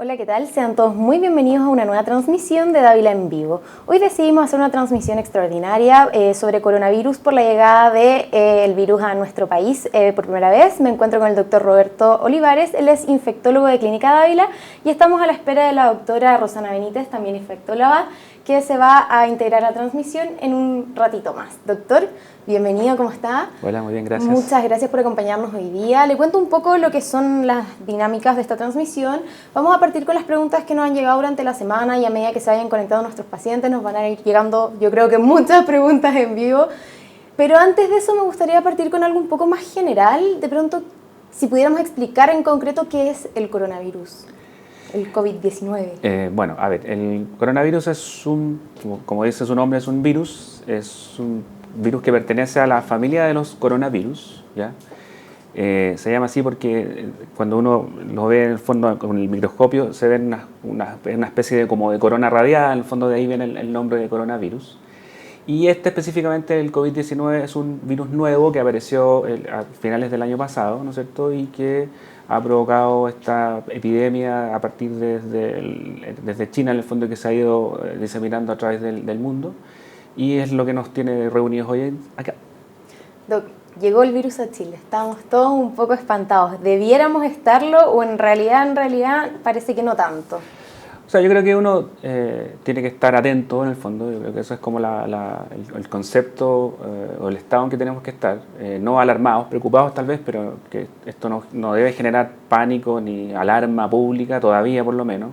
Hola, ¿qué tal? Sean todos muy bienvenidos a una nueva transmisión de Dávila en Vivo. Hoy decidimos hacer una transmisión extraordinaria sobre coronavirus por la llegada del virus a nuestro país por primera vez. Me encuentro con el doctor Roberto Olivares, él es infectólogo de Clínica Dávila y estamos a la espera de la doctora Rosana Benítez, también infectóloga, que se va a integrar a la transmisión en un ratito más. Doctor, bienvenido, ¿cómo está? Hola, muy bien, gracias. Muchas gracias por acompañarnos hoy día. Le cuento un poco lo que son las dinámicas de esta transmisión. Vamos a partir con las preguntas que nos han llegado durante la semana y a medida que se vayan conectando nuestros pacientes nos van a ir llegando, yo creo que muchas preguntas en vivo. Pero antes de eso me gustaría partir con algo un poco más general. De pronto, si pudiéramos explicar en concreto qué es el coronavirus, el COVID-19. Bueno, a ver, el coronavirus es como dice su nombre, es un virus que pertenece a la familia de los coronavirus, ¿ya? Se llama así porque cuando uno lo ve en el fondo con el microscopio se ve una especie de como de corona radiada, en el fondo de ahí viene el nombre de coronavirus. Y específicamente el COVID-19 es un virus nuevo que apareció a finales del año pasado, ¿no es cierto? Y que ha provocado esta epidemia a partir desde China, en el fondo, que se ha ido diseminando a través del mundo. Y es lo que nos tiene reunidos hoy acá. Doc, llegó el virus a Chile, estamos todos un poco espantados. ¿Debiéramos estarlo o en realidad parece que no tanto? O sea, yo creo que uno tiene que estar atento en el fondo. Yo creo que eso es como el concepto o el estado en que tenemos que estar. No alarmados, preocupados tal vez, pero que esto no debe generar pánico ni alarma pública, todavía por lo menos.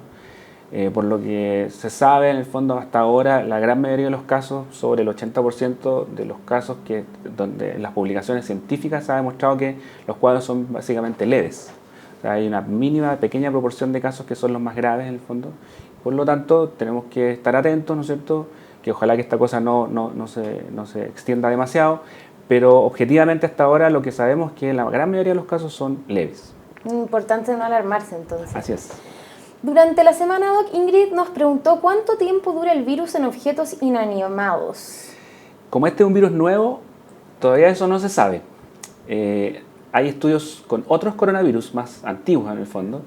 Por lo que se sabe en el fondo hasta ahora, la gran mayoría de los casos, sobre el 80% de los casos donde en las publicaciones científicas se ha demostrado que los cuadros son básicamente leves. Hay una pequeña proporción de casos que son los más graves en el fondo. Por lo tanto, tenemos que estar atentos, ¿no es cierto? Que ojalá que esta cosa no se extienda demasiado, pero objetivamente hasta ahora lo que sabemos es que la gran mayoría de los casos son leves. Importante no alarmarse entonces. Así es. Durante la semana, Doc, Ingrid nos preguntó cuánto tiempo dura el virus en objetos inanimados. Como este es un virus nuevo, todavía eso no se sabe. Hay estudios con otros coronavirus más antiguos en el fondo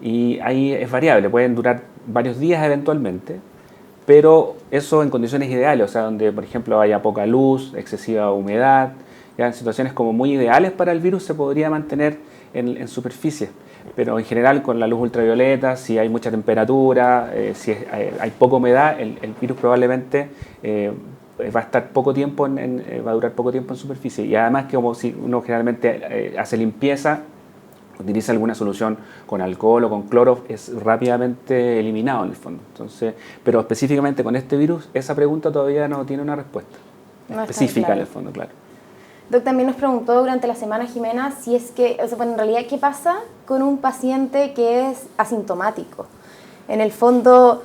y ahí es variable, pueden durar varios días eventualmente, pero eso en condiciones ideales, o sea, donde por ejemplo haya poca luz, excesiva humedad, ya en situaciones como muy ideales para el virus se podría mantener en superficie, pero en general con la luz ultravioleta, si hay mucha temperatura, si hay poca humedad, el virus probablemente va a estar poco tiempo va a durar poco tiempo en superficie, y además que como si uno generalmente hace limpieza, utiliza alguna solución con alcohol o con cloro, es rápidamente eliminado en el fondo. Entonces, pero específicamente con este virus, esa pregunta todavía no tiene una respuesta específica en el fondo, claro. Doc, también nos preguntó durante la semana, Jimena, si es que, o sea, bueno, en realidad, ¿qué pasa con un paciente que es asintomático? En el fondo,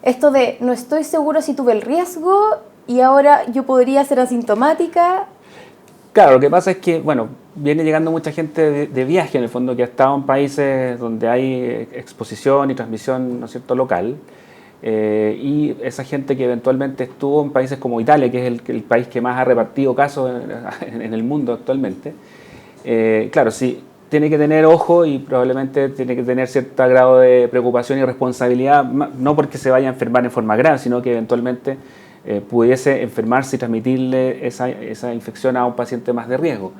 esto de no estoy seguro si tuve el riesgo y ahora yo podría ser asintomática. Claro, lo que pasa es que, bueno, viene llegando mucha gente de viaje en el fondo que ha estado en países donde hay exposición y transmisión, ¿no es cierto?, local. Y esa gente que eventualmente estuvo en países como Italia, que es el país que más ha repartido casos en el mundo actualmente, claro, sí, tiene que tener ojo y probablemente tiene que tener cierto grado de preocupación y responsabilidad, no porque se vaya a enfermar en forma grave, sino que eventualmente pudiese enfermarse y transmitirle esa infección a un paciente más de riesgo.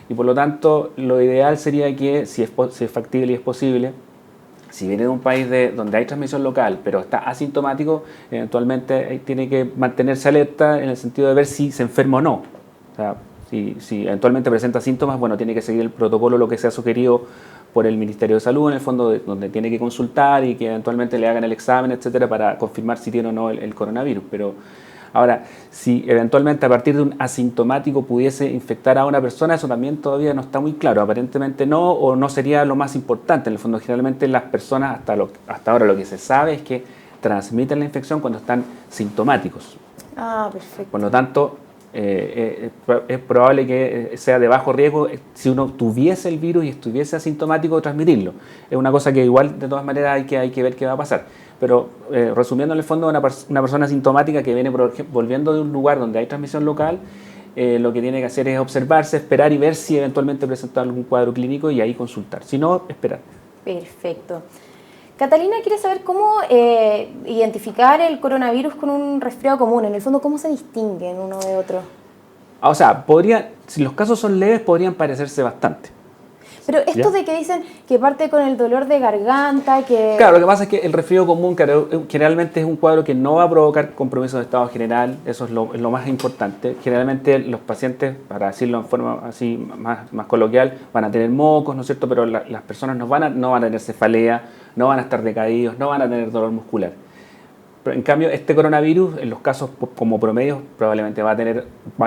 Y por lo tanto, lo ideal sería que, si es factible y es posible, si viene de un país donde hay transmisión local, pero está asintomático, eventualmente tiene que mantenerse alerta en el sentido de ver si se enferma o no. O sea, si eventualmente presenta síntomas, bueno, tiene que seguir el protocolo, lo que sea sugerido por el Ministerio de Salud, en el fondo, donde tiene que consultar y que eventualmente le hagan el examen, etcétera, para confirmar si tiene o no el coronavirus. Pero ahora, si eventualmente a partir de un asintomático pudiese infectar a una persona, eso también todavía no está muy claro. Aparentemente no, o no sería lo más importante. En el fondo, generalmente las personas, hasta ahora lo que se sabe es que transmiten la infección cuando están sintomáticos. Ah, perfecto. Por lo tanto, es probable que sea de bajo riesgo si uno tuviese el virus y estuviese asintomático transmitirlo. Es una cosa que igual de todas maneras hay que ver qué va a pasar. Pero resumiendo, en el fondo, una persona asintomática que viene volviendo de un lugar donde hay transmisión local, lo que tiene que hacer es observarse, esperar y ver si eventualmente presenta algún cuadro clínico y ahí consultar. Si no, esperar. Perfecto. Catalina quiere saber cómo identificar el coronavirus con un resfriado común. En el fondo, ¿cómo se distinguen uno de otro? O sea, si los casos son leves, podrían parecerse bastante. Pero esto de que dicen que parte con el dolor de garganta, que... Claro, lo que pasa es que el resfrío común generalmente es un cuadro que no va a provocar compromiso de estado general, eso es lo más importante. Generalmente los pacientes, para decirlo en forma así más coloquial, van a tener mocos, ¿no es cierto? Pero las personas no van a tener cefalea, no van a estar decaídos, no van a tener dolor muscular. Pero en cambio, este coronavirus, en los casos como promedio, probablemente va a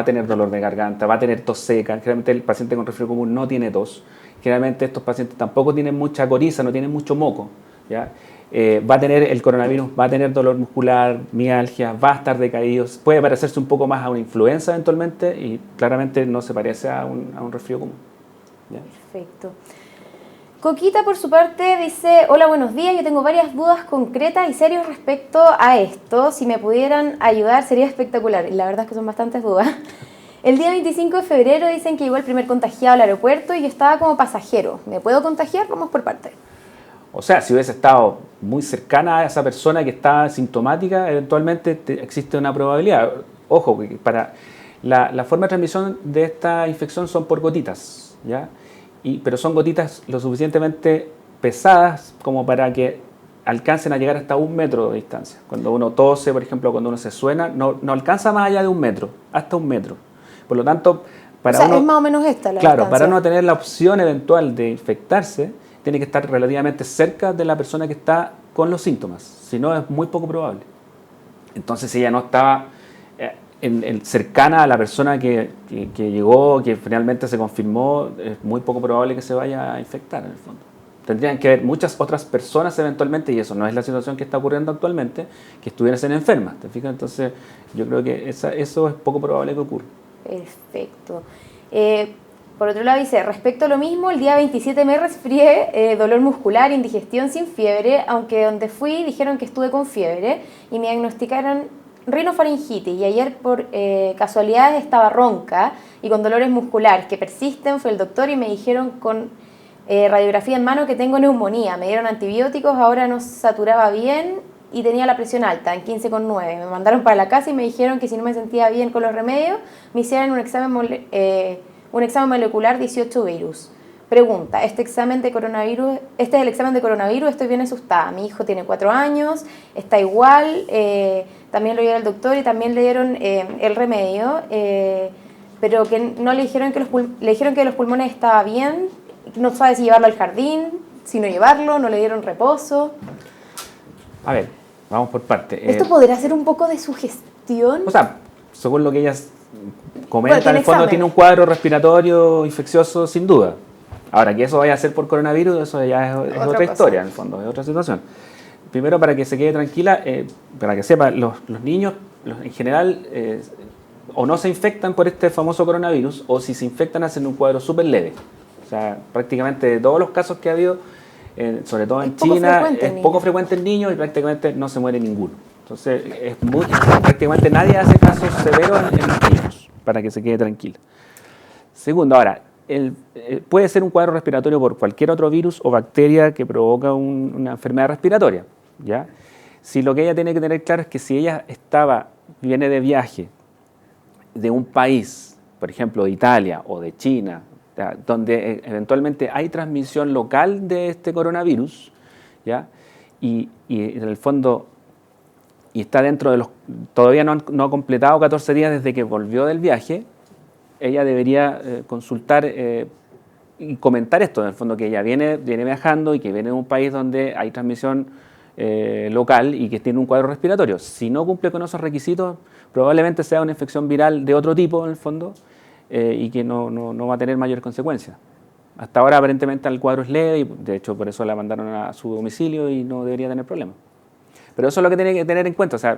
tener dolor de garganta, va a tener tos seca. Generalmente el paciente con resfrío común no tiene tos. Generalmente estos pacientes tampoco tienen mucha coriza, no tienen mucho moco, ¿ya? El coronavirus va a tener dolor muscular, mialgia, va a estar decaído, puede parecerse un poco más a una influenza eventualmente y claramente no se parece a un resfrío común, ¿ya? Perfecto. Coquita, por su parte, dice: hola, buenos días, yo tengo varias dudas concretas y serias respecto a esto. Si me pudieran ayudar sería espectacular. Y la verdad es que son bastantes dudas. El día 25 de febrero dicen que llegó el primer contagiado al aeropuerto y yo estaba como pasajero. ¿Me puedo contagiar? Vamos por parte. O sea, si hubiese estado muy cercana a esa persona que está sintomática, eventualmente existe una probabilidad. Ojo, que la forma de transmisión de esta infección son por gotitas, ¿ya? Pero son gotitas lo suficientemente pesadas como para que alcancen a llegar hasta 1 metro de distancia. Cuando uno tose, por ejemplo, cuando uno se suena, no alcanza más allá de 1 metro, hasta 1 metro. Por lo tanto, es más o menos esta la distancia. Para no tener la opción eventual de infectarse, tiene que estar relativamente cerca de la persona que está con los síntomas. Si no, es muy poco probable. Entonces, si ella no estaba cercana a la persona que llegó, que finalmente se confirmó, es muy poco probable que se vaya a infectar en el fondo. Tendrían que haber muchas otras personas eventualmente, y eso no es la situación que está ocurriendo actualmente, que estuviesen enfermas. ¿Te fijas? Entonces, yo creo que eso es poco probable que ocurra. Perfecto. Por otro lado dice: respecto a lo mismo, el día 27 me resfrié, dolor muscular, indigestión sin fiebre, aunque donde fui dijeron que estuve con fiebre y me diagnosticaron rinofaringitis y ayer por casualidades estaba ronca y con dolores musculares que persisten. Fue el doctor y me dijeron con radiografía en mano que tengo neumonía. Me dieron antibióticos, ahora no saturaba bien y tenía la presión alta en 15,9. Me mandaron para la casa y me dijeron que si no me sentía bien con los remedios, me hicieran un examen molecular 18 virus. Pregunta: ¿este es el examen de coronavirus? Estoy bien asustada. Mi hijo tiene 4 años, está igual, también lo vio el doctor y también le dieron el remedio, pero que no le dijeron le dijeron que los pulmones estaba bien, no sabe si llevarlo al jardín, si no llevarlo, no le dieron reposo. A ver, vamos por partes. ¿Esto podrá ser un poco de sugestión? O sea, según lo que ellas comentan, en el fondo tiene un cuadro respiratorio infeccioso sin duda. Ahora, que eso vaya a ser por coronavirus, eso ya es otra historia, en el fondo, es otra situación. Primero, para que se quede tranquila, para que sepa, los niños en general o no se infectan por este famoso coronavirus, o si se infectan hacen un cuadro súper leve. O sea, prácticamente de todos los casos que ha habido, sobre todo en China, es poco frecuente en niños y prácticamente no se muere ninguno. Entonces, prácticamente nadie hace casos severos en los niños, para que se quede tranquila. Segundo, ahora, puede ser un cuadro respiratorio por cualquier otro virus o bacteria que provoca una enfermedad respiratoria, ¿ya? Si lo que ella tiene que tener claro es que si ella viene de viaje de un país, por ejemplo de Italia o de China, ¿ya?, donde eventualmente hay transmisión local de este coronavirus, ¿ya?, y en el fondo está dentro de todavía no ha completado 14 días desde que volvió del viaje, ella debería consultar y comentar esto, en el fondo, que ella viene viajando y que viene de un país donde hay transmisión local y que tiene un cuadro respiratorio. Si no cumple con esos requisitos, probablemente sea una infección viral de otro tipo, en el fondo, y que no va a tener mayores consecuencias. Hasta ahora, aparentemente, el cuadro es leve y, de hecho, por eso la mandaron a su domicilio y no debería tener problemas. Pero eso es lo que tiene que tener en cuenta, o sea,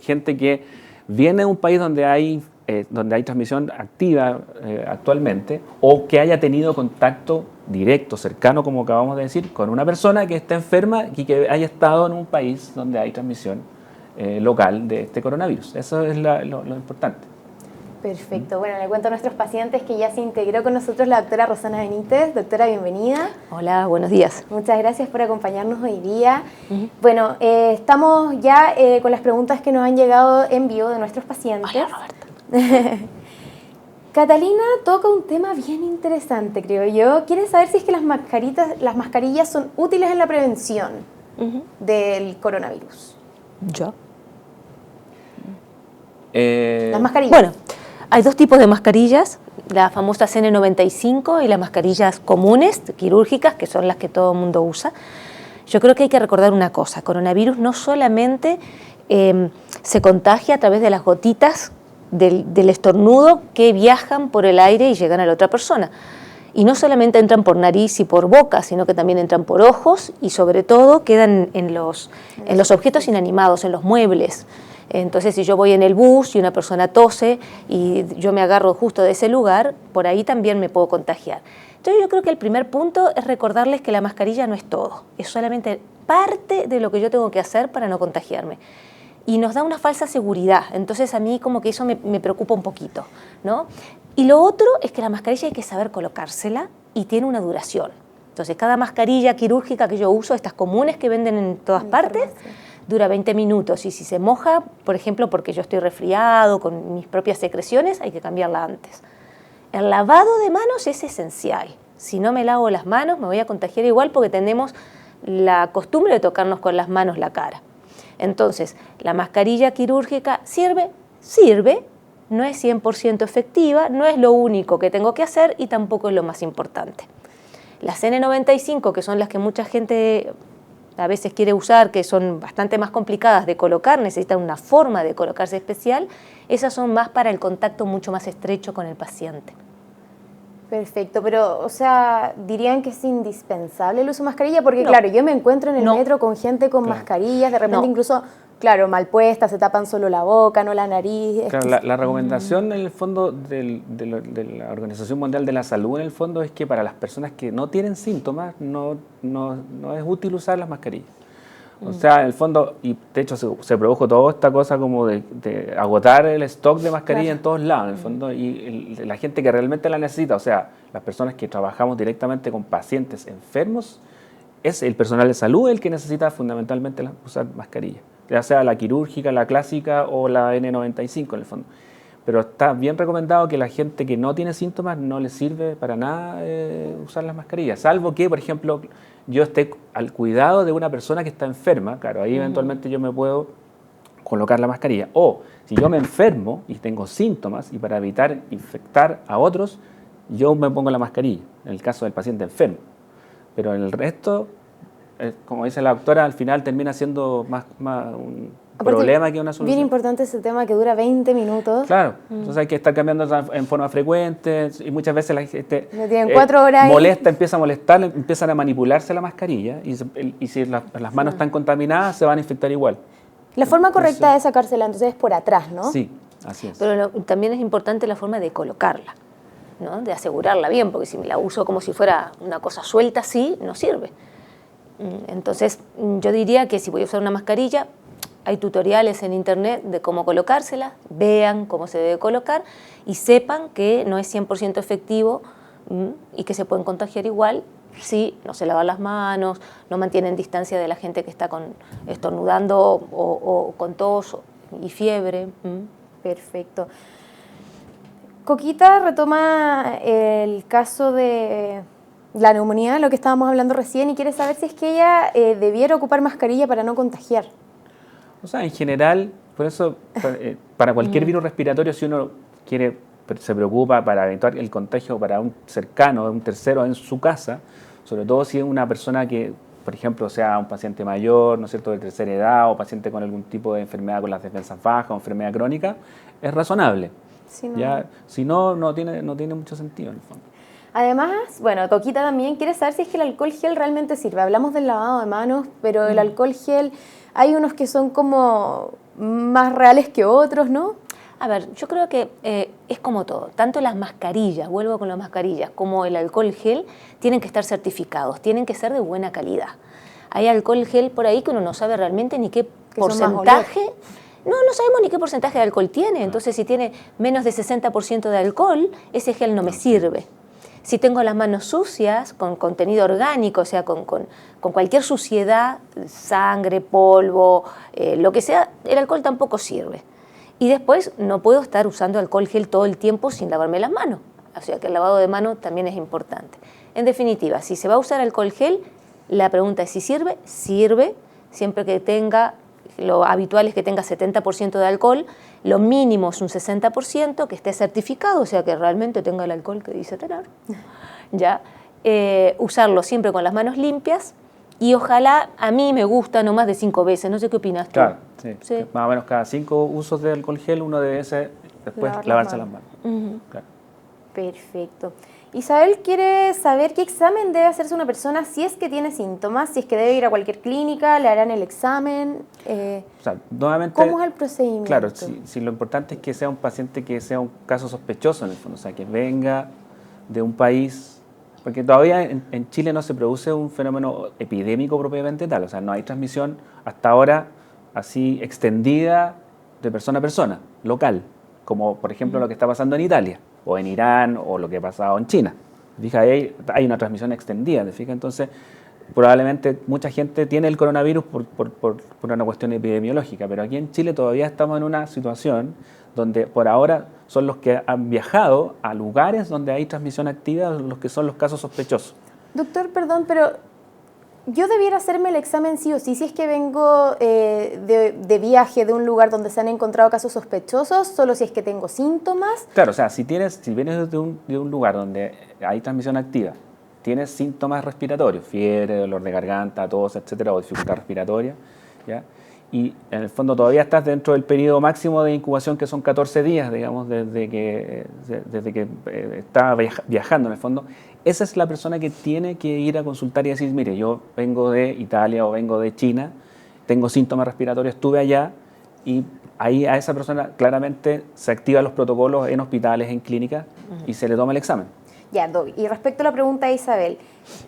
gente que viene de un país donde hay transmisión activa actualmente, o que haya tenido contacto directo, cercano, como acabamos de decir, con una persona que está enferma y que haya estado en un país donde hay transmisión local de este coronavirus. Eso es lo importante. Perfecto. Bueno, le cuento a nuestros pacientes que ya se integró con nosotros la doctora Rosana Benítez. Doctora, bienvenida. Hola, buenos días. Muchas gracias por acompañarnos hoy día. Bueno, estamos ya con las preguntas que nos han llegado en vivo de nuestros pacientes. Hola, Roberta. Catalina toca un tema bien interesante, creo yo. Quiere saber si es que las mascarillas son útiles en la prevención del coronavirus. ¿Yo? Las mascarillas. Bueno, hay dos tipos de mascarillas, la famosa N95 y las mascarillas comunes, quirúrgicas, que son las que todo el mundo usa. Yo creo que hay que recordar una cosa, coronavirus no solamente se contagia a través de las gotitas del estornudo que viajan por el aire y llegan a la otra persona. Y no solamente entran por nariz y por boca, sino que también entran por ojos y sobre todo quedan en los objetos inanimados, en los muebles. Entonces, si yo voy en el bus y una persona tose y yo me agarro justo de ese lugar, por ahí también me puedo contagiar. Entonces, yo creo que el primer punto es recordarles que la mascarilla no es todo, es solamente parte de lo que yo tengo que hacer para no contagiarme. Y nos da una falsa seguridad, entonces a mí como que eso me preocupa un poquito, ¿no? Y lo otro es que la mascarilla hay que saber colocársela y tiene una duración. Entonces, cada mascarilla quirúrgica que yo uso, estas comunes que venden en todas partes, dura 20 minutos y si se moja, por ejemplo, porque yo estoy resfriado con mis propias secreciones, hay que cambiarla antes. El lavado de manos es esencial. Si no me lavo las manos, me voy a contagiar igual porque tenemos la costumbre de tocarnos con las manos la cara. Entonces, la mascarilla quirúrgica sirve, no es 100% efectiva, no es lo único que tengo que hacer y tampoco es lo más importante. Las N95, que son las que mucha gente a veces quiere usar, que son bastante más complicadas de colocar, necesitan una forma de colocarse especial, esas son más para el contacto mucho más estrecho con el paciente. Perfecto, pero, o sea, ¿dirían que es indispensable el uso de mascarilla? Porque, claro, yo me encuentro en el metro con gente con mascarillas, de repente incluso, claro, mal puestas, se tapan solo la boca, no la nariz. Claro, la recomendación, en el fondo, de la Organización Mundial de la Salud, en el fondo, es que para las personas que no tienen síntomas, no es útil usar las mascarillas. O sea, en el fondo, y de hecho se produjo toda esta cosa como de agotar el stock de mascarilla en todos lados, en el fondo, y la gente que realmente la necesita, o sea, las personas que trabajamos directamente con pacientes enfermos, es el personal de salud el que necesita fundamentalmente usar mascarilla, ya sea la quirúrgica, la clásica o la N95 en el fondo. Pero está bien recomendado que la gente que no tiene síntomas no le sirve para nada usar las mascarillas, salvo que, por ejemplo, yo esté al cuidado de una persona que está enferma, claro, ahí eventualmente yo me puedo colocar la mascarilla. O si yo me enfermo y tengo síntomas y para evitar infectar a otros, yo me pongo la mascarilla, en el caso del paciente enfermo. Pero en el resto, como dice la doctora, al final termina siendo más un problema que una solución. Bien importante ese tema que dura 20 minutos. Claro, entonces hay que estar cambiando en forma frecuente y muchas veces la gente tienen 4 horas molesta, empieza a molestar, empiezan a manipularse la mascarilla y si las manos están contaminadas se van a infectar igual. La forma correcta de sacársela entonces es por atrás, ¿no? Sí, así es. Pero también es importante la forma de colocarla, ¿no? De asegurarla bien, porque si me la uso como si fuera una cosa suelta así, no sirve. Entonces yo diría que si voy a usar una mascarilla, hay tutoriales en internet de cómo colocársela, vean cómo se debe colocar y sepan que no es 100% efectivo y que se pueden contagiar igual si no se lavan las manos, no mantienen distancia de la gente que está estornudando o con tos y fiebre. Perfecto. Coquita retoma el caso de la neumonía, lo que estábamos hablando recién, y quiere saber si es que ella debiera ocupar mascarilla para no contagiar. O sea, en general, por eso, para cualquier virus respiratorio, si uno se preocupa para evitar el contagio para un cercano, un tercero en su casa, sobre todo si es una persona que, por ejemplo, sea un paciente mayor, ¿no es cierto?, de tercera edad o paciente con algún tipo de enfermedad con las defensas bajas o enfermedad crónica, es razonable. Si no tiene mucho sentido en el fondo. Además, bueno, Coquita también quiere saber si es que el alcohol gel realmente sirve. Hablamos del lavado de manos, pero el alcohol gel, hay unos que son como más reales que otros, ¿no? A ver, yo creo que es como todo. Tanto las mascarillas, vuelvo con las mascarillas, como el alcohol gel, tienen que estar certificados, tienen que ser de buena calidad. Hay alcohol gel por ahí que uno no sabe realmente ni qué porcentaje No sabemos ni qué porcentaje de alcohol tiene, entonces si tiene menos de 60% de alcohol, ese gel no me sirve. Si tengo las manos sucias, con contenido orgánico, o sea, con cualquier suciedad, sangre, polvo, lo que sea, el alcohol tampoco sirve. Y después no puedo estar usando alcohol gel todo el tiempo sin lavarme las manos. O sea que el lavado de manos también es importante. En definitiva, si se va a usar alcohol gel, la pregunta es si sirve. Sirve, siempre que tenga, lo habitual es que tenga 70% de alcohol, lo mínimo es un 60%, que esté certificado, o sea que realmente tenga el alcohol que dice tener. ¿Ya? Usarlo siempre con las manos limpias y ojalá, a mí me gusta no más de 5 veces, no sé qué opinas tú. Claro, sí. Más o menos cada 5 usos de alcohol gel uno debe ser después lavarse las manos. Claro. Perfecto. Isabel quiere saber qué examen debe hacerse una persona si es que tiene síntomas, si es que debe ir a cualquier clínica, le harán el examen. O sea, nuevamente, ¿cómo es el procedimiento? Claro, si lo importante es que sea un paciente que sea un caso sospechoso en el fondo, o sea, que venga de un país, porque todavía en Chile no se produce un fenómeno epidémico propiamente tal, o sea, no hay transmisión hasta ahora así extendida de persona a persona, local, como por ejemplo lo que está pasando en Italia, o en Irán, o lo que ha pasado en China. Fija, hay una transmisión extendida, ¿te fijas? Entonces, probablemente mucha gente tiene el coronavirus por una cuestión epidemiológica, pero aquí en Chile todavía estamos en una situación donde por ahora son los que han viajado a lugares donde hay transmisión activa los que son los casos sospechosos. Doctor, perdón, pero yo debiera hacerme el examen sí o sí, si es que vengo de viaje de un lugar donde se han encontrado casos sospechosos, solo si es que tengo síntomas. Claro, o sea, si vienes de un lugar donde hay transmisión activa, tienes síntomas respiratorios, fiebre, dolor de garganta, tos, etcétera, o dificultad respiratoria, ¿ya? Y en el fondo todavía estás dentro del periodo máximo de incubación, que son 14 días, digamos, desde que está viajando en el fondo. Esa es la persona que tiene que ir a consultar y decir, mire, yo vengo de Italia o vengo de China, tengo síntomas respiratorios, estuve allá, y ahí a esa persona claramente se activan los protocolos en hospitales, en clínicas, y se le toma el examen. Ya, Doc, y respecto a la pregunta de Isabel,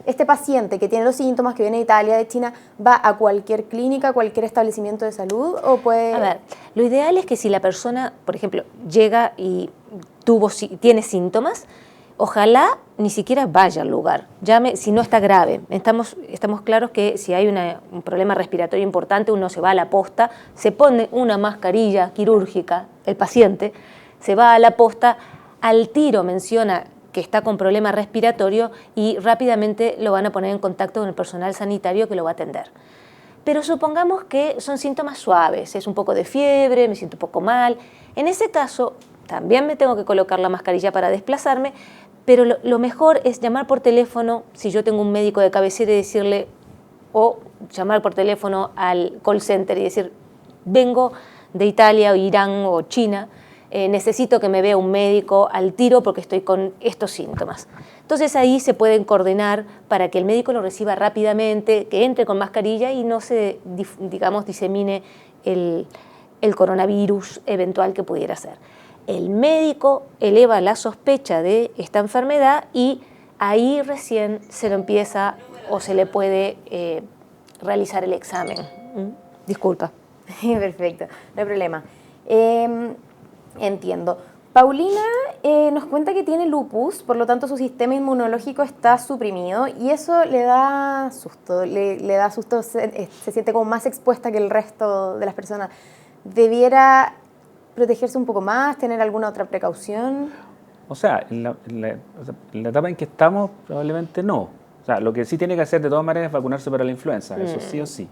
este paciente que tiene los síntomas, que viene de Italia, de China, ¿va a cualquier clínica, a cualquier establecimiento de salud o puede...? A ver, lo ideal es que si la persona, por ejemplo, llega y tiene síntomas, ojalá ni siquiera vaya al lugar, llame si no está grave. Estamos claros que si hay un problema respiratorio importante, uno se va a la posta, se pone una mascarilla quirúrgica, el paciente, se va a la posta, al tiro menciona que está con problema respiratorio y rápidamente lo van a poner en contacto con el personal sanitario que lo va a atender. Pero supongamos que son síntomas suaves, es un poco de fiebre, me siento un poco mal. En ese caso, también me tengo que colocar la mascarilla para desplazarme, pero lo mejor es llamar por teléfono, si yo tengo un médico de cabecera, y decirle, o llamar por teléfono al call center y decir, vengo de Italia o Irán o China, necesito que me vea un médico al tiro porque estoy con estos síntomas. Entonces ahí se pueden coordinar para que el médico lo reciba rápidamente, que entre con mascarilla y no se, digamos, disemine el coronavirus eventual que pudiera ser. El médico eleva la sospecha de esta enfermedad y ahí recién se lo empieza o se le puede realizar el examen. Disculpa. Perfecto, no hay problema. Entiendo. Paulina nos cuenta que tiene lupus, por lo tanto su sistema inmunológico está suprimido y eso le da susto, se siente como más expuesta que el resto de las personas. ¿Debiera protegerse un poco más, tener alguna otra precaución? O sea, en la etapa en que estamos, probablemente no. O sea, lo que sí tiene que hacer de todas maneras es vacunarse para la influenza, eso sí o sí.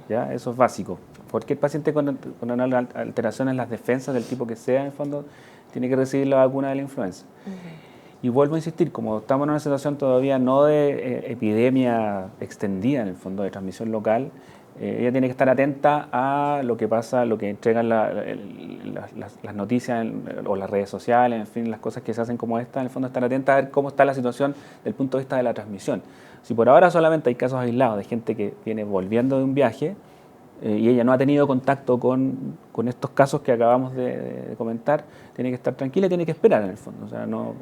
¿Ya? Eso es básico. Cualquier paciente con una alteración en las defensas del tipo que sea, en el fondo, tiene que recibir la vacuna de la influenza. Y vuelvo a insistir, como estamos en una situación todavía no de epidemia extendida, en el fondo, de transmisión local, ella tiene que estar atenta a lo que pasa, lo que entregan las noticias o las redes sociales, en fin, las cosas que se hacen como esta, en el fondo estar atenta a ver cómo está la situación desde el punto de vista de la transmisión. Si por ahora solamente hay casos aislados de gente que viene volviendo de un viaje, y ella no ha tenido contacto con estos casos que acabamos de comentar, tiene que estar tranquila y tiene que esperar en el fondo. O sea, no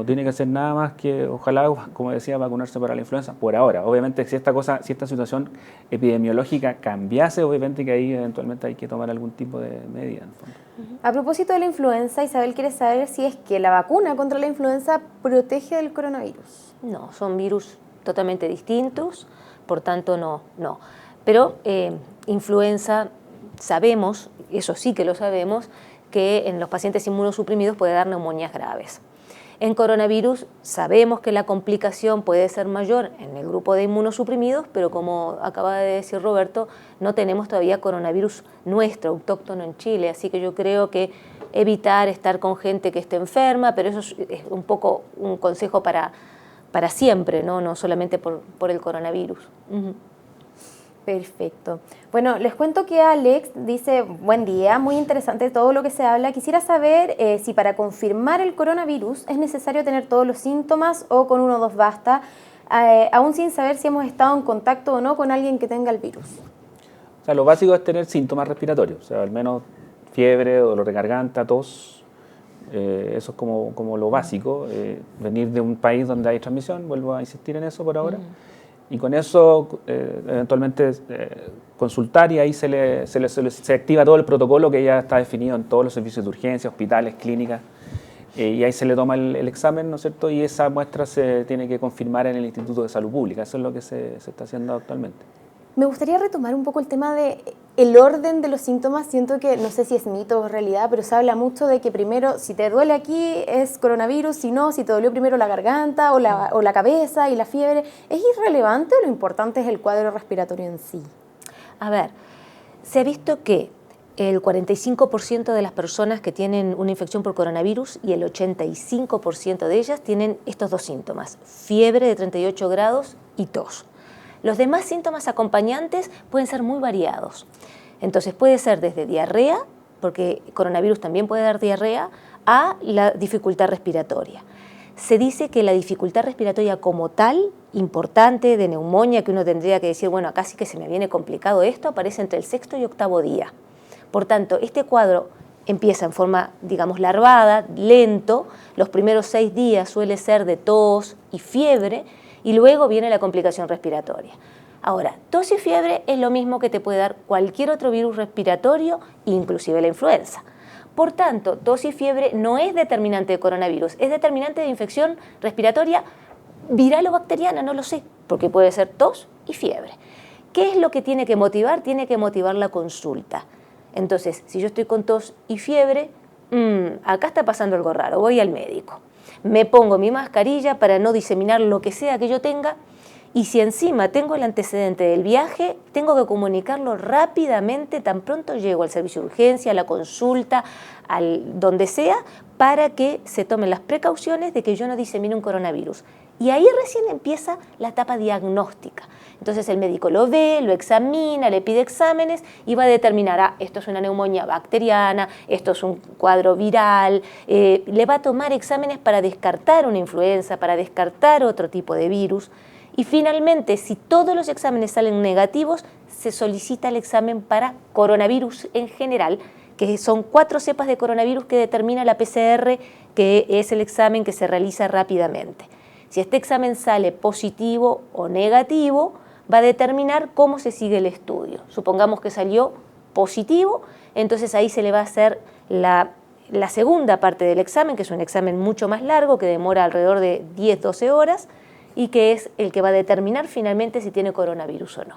tiene que hacer nada más que, ojalá, como decía, vacunarse para la influenza por ahora. Obviamente, si esta situación epidemiológica cambiase, obviamente que ahí eventualmente hay que tomar algún tipo de medida en el fondo. A propósito de la influenza, Isabel quiere saber si es que la vacuna contra la influenza protege del coronavirus. No, son virus totalmente distintos, por tanto no. Pero influenza, sabemos, eso sí que lo sabemos, que en los pacientes inmunosuprimidos puede dar neumonías graves. En coronavirus sabemos que la complicación puede ser mayor en el grupo de inmunosuprimidos, pero como acaba de decir Roberto, no tenemos todavía coronavirus nuestro, autóctono en Chile, así que yo creo que evitar estar con gente que esté enferma, pero eso es un poco un consejo para siempre, no solamente por el coronavirus. Perfecto. Bueno, les cuento que Alex dice, buen día, muy interesante todo lo que se habla. Quisiera saber si para confirmar el coronavirus es necesario tener todos los síntomas o con 1 o 2 basta, aún sin saber si hemos estado en contacto o no con alguien que tenga el virus. O sea, lo básico es tener síntomas respiratorios, o sea, al menos fiebre, dolor de garganta, tos. Eso es como lo básico. Venir de un país donde hay transmisión, vuelvo a insistir en eso por ahora. Y con eso, eventualmente, consultar y ahí se activa todo el protocolo que ya está definido en todos los servicios de urgencia, hospitales, clínicas. Y ahí se le toma el examen, ¿no es cierto? Y esa muestra se tiene que confirmar en el Instituto de Salud Pública. Eso es lo que se está haciendo actualmente. Me gustaría retomar un poco el tema de el orden de los síntomas. Siento que, no sé si es mito o realidad, pero se habla mucho de que primero, si te duele aquí, es coronavirus, si no, si te dolió primero la garganta o la cabeza y la fiebre. ¿Es irrelevante o lo importante es el cuadro respiratorio en sí? A ver, se ha visto que el 45% de las personas que tienen una infección por coronavirus y el 85% de ellas tienen estos 2 síntomas, fiebre de 38 grados y tos. Los demás síntomas acompañantes pueden ser muy variados. Entonces puede ser desde diarrea, porque coronavirus también puede dar diarrea, a la dificultad respiratoria. Se dice que la dificultad respiratoria como tal, importante, de neumonía, que uno tendría que decir, bueno, acá sí que se me viene complicado esto, aparece entre el 6º y 8º día. Por tanto, este cuadro empieza en forma, digamos, larvada, lento. Los primeros 6 días suele ser de tos y fiebre, y luego viene la complicación respiratoria. Ahora, tos y fiebre es lo mismo que te puede dar cualquier otro virus respiratorio, inclusive la influenza. Por tanto, tos y fiebre no es determinante de coronavirus, es determinante de infección respiratoria viral o bacteriana, no lo sé, porque puede ser tos y fiebre. ¿Qué es lo que tiene que motivar? Tiene que motivar la consulta. Entonces, si yo estoy con tos y fiebre, acá está pasando algo raro, voy al médico. Me pongo mi mascarilla para no diseminar lo que sea que yo tenga, y si encima tengo el antecedente del viaje, tengo que comunicarlo rápidamente, tan pronto llego al servicio de urgencia, a la consulta, donde sea, para que se tomen las precauciones de que yo no disemine un coronavirus. Y ahí recién empieza la etapa diagnóstica. Entonces el médico lo ve, lo examina, le pide exámenes y va a determinar, esto es una neumonía bacteriana, esto es un cuadro viral, le va a tomar exámenes para descartar una influenza, para descartar otro tipo de virus. Y finalmente, si todos los exámenes salen negativos, se solicita el examen para coronavirus en general, que son 4 cepas de coronavirus que determina la PCR, que es el examen que se realiza rápidamente. Si este examen sale positivo o negativo, va a determinar cómo se sigue el estudio. Supongamos que salió positivo, entonces ahí se le va a hacer la segunda parte del examen, que es un examen mucho más largo, que demora alrededor de 10-12 horas, y que es el que va a determinar finalmente si tiene coronavirus o no.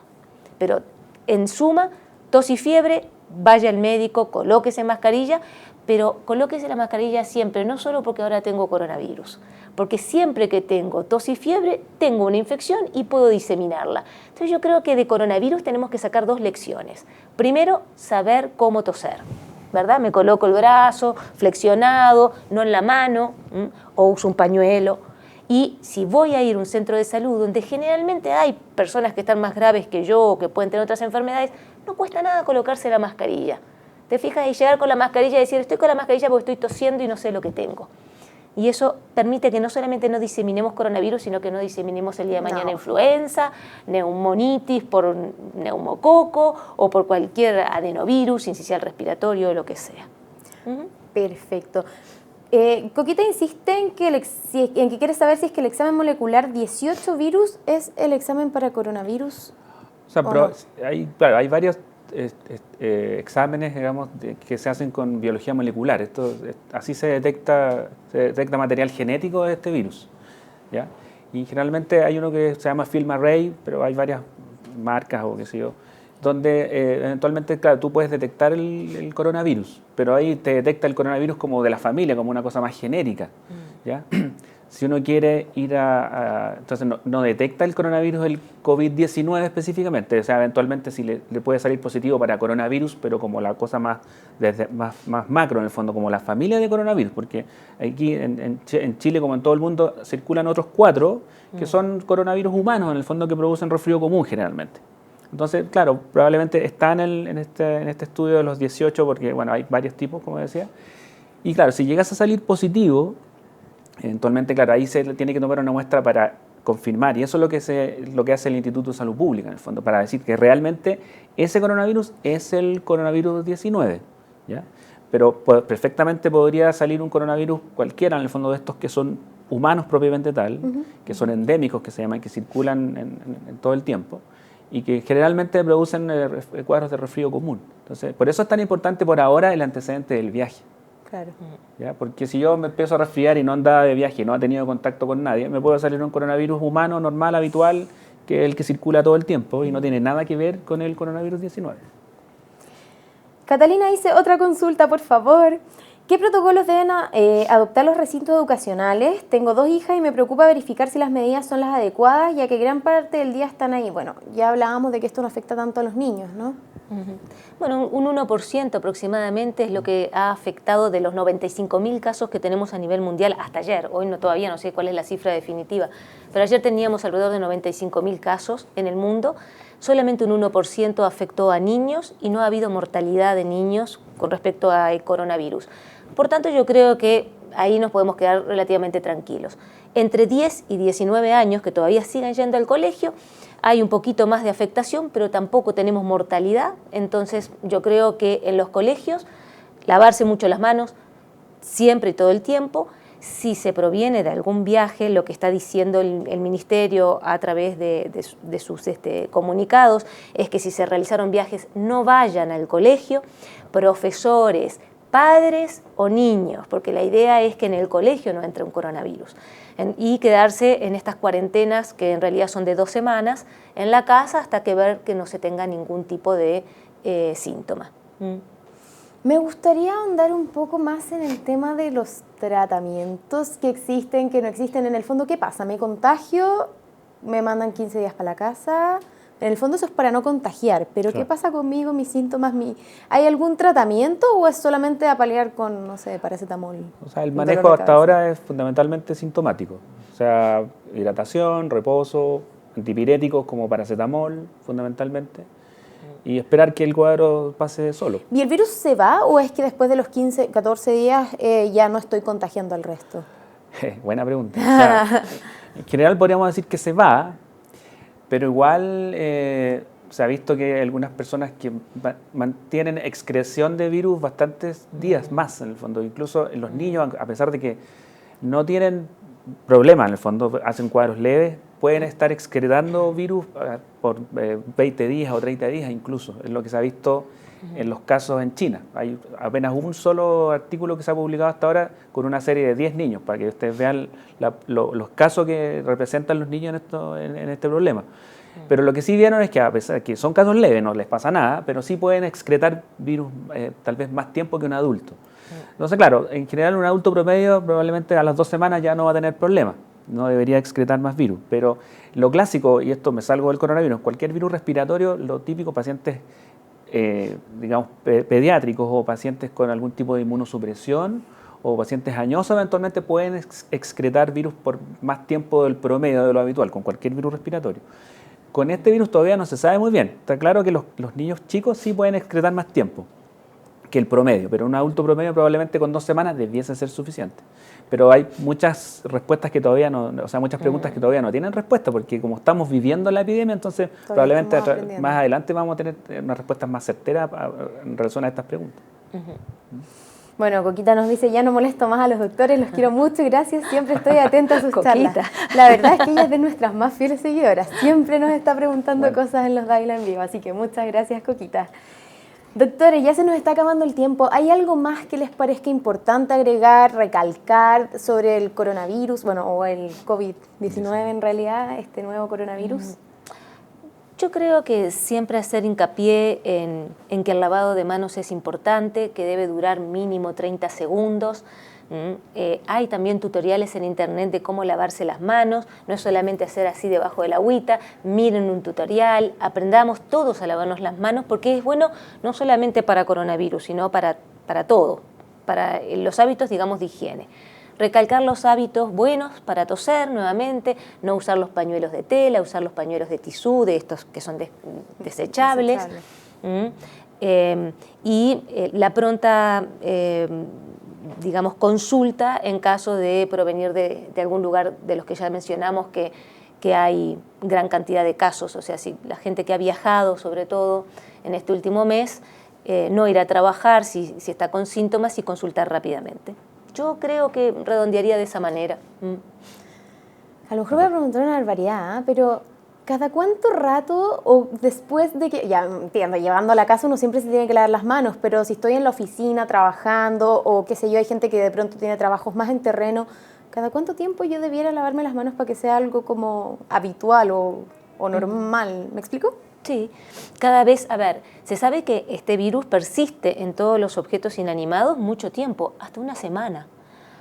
Pero en suma, tos y fiebre, vaya al médico, colóquese mascarilla, pero colóquese la mascarilla siempre, no solo porque ahora tengo coronavirus, porque siempre que tengo tos y fiebre, tengo una infección y puedo diseminarla. Entonces yo creo que de coronavirus tenemos que sacar 2 lecciones. Primero, saber cómo toser, ¿verdad? Me coloco el brazo flexionado, no en la mano, o uso un pañuelo. Y si voy a ir a un centro de salud donde generalmente hay personas que están más graves que yo o que pueden tener otras enfermedades, no cuesta nada colocarse la mascarilla. ¿Te fijas? Y llegar con la mascarilla y decir, estoy con la mascarilla porque estoy tosiendo y no sé lo que tengo. Y eso permite que no solamente no diseminemos coronavirus, sino que no diseminemos el día de mañana influenza, neumonitis por neumococo o por cualquier adenovirus, sincicial respiratorio, lo que sea. Perfecto. Coquita insiste en que, en que quiere saber si es que el examen molecular 18 virus es el examen para coronavirus. O sea, pero no. hay varios exámenes, digamos, que se hacen con biología molecular. Así se detecta material genético de este virus, ¿ya? Y generalmente hay uno que se llama Film Array, pero hay varias marcas o qué sé yo, donde eventualmente, claro, tú puedes detectar el coronavirus, pero ahí te detecta el coronavirus como de la familia, como una cosa más genérica, ¿ya? Si uno quiere ir entonces no detecta el coronavirus, el COVID-19 específicamente, o sea, eventualmente sí le puede salir positivo para coronavirus, pero como la cosa más macro en el fondo, como la familia de coronavirus, porque aquí en Chile, como en todo el mundo, circulan otros 4 que son coronavirus humanos, en el fondo, que producen resfrío común generalmente. Entonces, claro, probablemente está en este estudio de los 18, porque bueno, hay varios tipos, como decía, y claro, si llegas a salir positivo, eventualmente, claro, ahí se tiene que tomar una muestra para confirmar, y eso es lo que hace el Instituto de Salud Pública, en el fondo, para decir que realmente ese coronavirus es el coronavirus 19, ¿ya? Pero perfectamente podría salir un coronavirus cualquiera, en el fondo, de estos que son humanos propiamente tal, que son endémicos, que se llaman, que circulan en todo el tiempo, y que generalmente producen cuadros de resfrío común. Entonces, por eso es tan importante por ahora el antecedente del viaje. Claro. ¿Ya? Porque si yo me empiezo a resfriar y no andaba de viaje, no ha tenido contacto con nadie, me puede salir un coronavirus humano, normal, habitual, que es el que circula todo el tiempo y no tiene nada que ver con el coronavirus 19. Catalina dice, otra consulta, por favor. ¿Qué protocolos deben adoptar los recintos educacionales? Tengo 2 hijas y me preocupa verificar si las medidas son las adecuadas, ya que gran parte del día están ahí. Bueno, ya hablábamos de que esto no afecta tanto a los niños, ¿no? Bueno, un 1% aproximadamente es lo que ha afectado de los 95.000 casos que tenemos a nivel mundial hasta ayer. Hoy todavía no sé cuál es la cifra definitiva, pero ayer teníamos alrededor de 95.000 casos en el mundo. Solamente un 1% afectó a niños y no ha habido mortalidad de niños con respecto al coronavirus. Por tanto, yo creo que ahí nos podemos quedar relativamente tranquilos. Entre 10 y 19 años, que todavía siguen yendo al colegio, hay un poquito más de afectación, pero tampoco tenemos mortalidad. Entonces, yo creo que en los colegios, lavarse mucho las manos, siempre y todo el tiempo. Si se proviene de algún viaje, lo que está diciendo el Ministerio a través de sus comunicados es que si se realizaron viajes, no vayan al colegio, profesores, padres o niños, porque la idea es que en el colegio no entre un coronavirus y quedarse en estas cuarentenas, que en realidad son de 2 semanas, en la casa hasta que ver que no se tenga ningún tipo de síntoma. Me gustaría ahondar un poco más en el tema de los tratamientos que existen, que no existen. En el fondo, ¿qué pasa? Me contagio, me mandan 15 días para la casa. En el fondo eso es para no contagiar, pero claro, ¿qué pasa conmigo, mis síntomas? ¿Hay algún tratamiento o es solamente a paliar con, no sé, paracetamol? O sea, el manejo hasta ahora es fundamentalmente sintomático. O sea, hidratación, reposo, antipiréticos como paracetamol, fundamentalmente, y esperar que el cuadro pase solo. ¿Y el virus se va o es que después de los 15, 14 días ya no estoy contagiando al resto? Buena pregunta. O sea, en general podríamos decir que se va, pero igual se ha visto que hay algunas personas que mantienen excreción de virus bastantes días más, en el fondo. Incluso en los niños, a pesar de que no tienen problemas, en el fondo, hacen cuadros leves, pueden estar excretando virus por 20 días o 30 días incluso. Es lo que se ha visto en los casos en China. Hay apenas un solo artículo que se ha publicado hasta ahora con una serie de 10 niños, para que ustedes vean los casos que representan los niños en este problema. Pero lo que sí vieron es que, a pesar de que son casos leves, no les pasa nada, pero sí pueden excretar virus tal vez más tiempo que un adulto. Entonces, claro, en general un adulto promedio probablemente a las 2 semanas ya no va a tener problemas, no debería excretar más virus. Pero lo clásico, y esto me salgo del coronavirus, cualquier virus respiratorio, lo típico, pacientes digamos pediátricos o pacientes con algún tipo de inmunosupresión o pacientes añosos eventualmente pueden excretar virus por más tiempo del promedio de lo habitual, con cualquier virus respiratorio. Con este virus todavía no se sabe muy bien. Está claro que los niños chicos sí pueden excretar más tiempo que el promedio, pero un adulto promedio probablemente con 2 semanas debiese ser suficiente. Pero hay muchas respuestas que todavía no, o sea, muchas preguntas que todavía no tienen respuesta, porque como estamos viviendo la epidemia, entonces probablemente más adelante vamos a tener unas respuestas más certeras en relación a estas preguntas. Bueno, Coquita nos dice, ya no molesto más a los doctores, los quiero mucho y gracias, siempre estoy atenta a sus charlas. La verdad es que ella es de nuestras más fieles seguidoras, siempre nos está preguntando cosas en los Dávila en Vivo, así que muchas gracias, Coquita. Doctores, ya se nos está acabando el tiempo. ¿Hay algo más que les parezca importante agregar, recalcar sobre el coronavirus, bueno, o el COVID-19 en realidad, este nuevo coronavirus? Yo creo que siempre hacer hincapié en que el lavado de manos es importante, que debe durar mínimo 30 segundos. Hay también tutoriales en internet de cómo lavarse las manos, no es solamente hacer así debajo de la agüita, miren un tutorial, aprendamos todos a lavarnos las manos porque es bueno no solamente para coronavirus, sino para todo, para los hábitos, digamos, de higiene. Recalcar los hábitos buenos para toser nuevamente, no usar los pañuelos de tela, usar los pañuelos de tisú, de estos que son desechables. Y la pronta digamos, consulta en caso de provenir de algún lugar de los que ya mencionamos que hay gran cantidad de casos. O sea, si la gente que ha viajado, sobre todo en este último mes, no ir a trabajar si está con síntomas y consultar rápidamente. Yo creo que redondearía de esa manera. A lo mejor voy a preguntar una barbaridad, pero ¿cada cuánto rato o después de que, ya entiendo, llevando a la casa uno siempre se tiene que lavar las manos, pero si estoy en la oficina trabajando o qué sé yo, hay gente que de pronto tiene trabajos más en terreno, ¿cada cuánto tiempo yo debiera lavarme las manos para que sea algo como habitual o normal? ¿Me explico? Sí, cada vez, a ver, se sabe que este virus persiste en todos los objetos inanimados mucho tiempo, hasta una semana.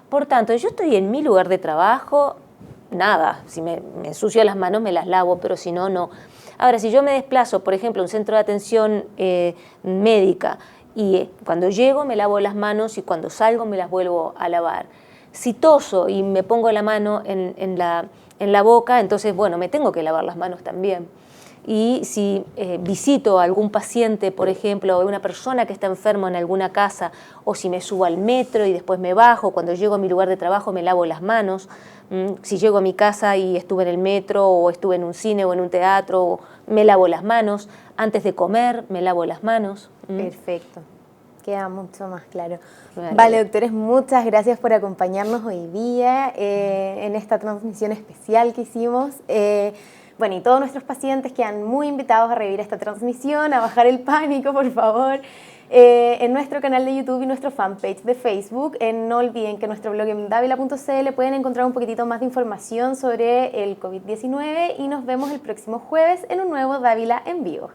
Por tanto, yo estoy en mi lugar de trabajo, nada, si me ensucio las manos me las lavo, pero si no, no. Ahora, si yo me desplazo, por ejemplo, a un centro de atención médica y cuando llego me lavo las manos y cuando salgo me las vuelvo a lavar. Si toso y me pongo la mano en la boca, entonces, bueno, me tengo que lavar las manos también. Y si visito a algún paciente, por ejemplo, o una persona que está enfermo en alguna casa, o si me subo al metro y después me bajo, cuando llego a mi lugar de trabajo me lavo las manos. Si llego a mi casa y estuve en el metro, o estuve en un cine o en un teatro, me lavo las manos. Antes de comer me lavo las manos. Perfecto. Queda mucho más claro. Vale, doctores, muchas gracias por acompañarnos hoy día en esta transmisión especial que hicimos. Bueno, y todos nuestros pacientes quedan muy invitados a revivir esta transmisión, a bajar el pánico, por favor, en nuestro canal de YouTube y nuestro fanpage de Facebook. No olviden que en nuestro blog en davila.cl pueden encontrar un poquitito más de información sobre el COVID-19 y nos vemos el próximo jueves en un nuevo Dávila en Vivo.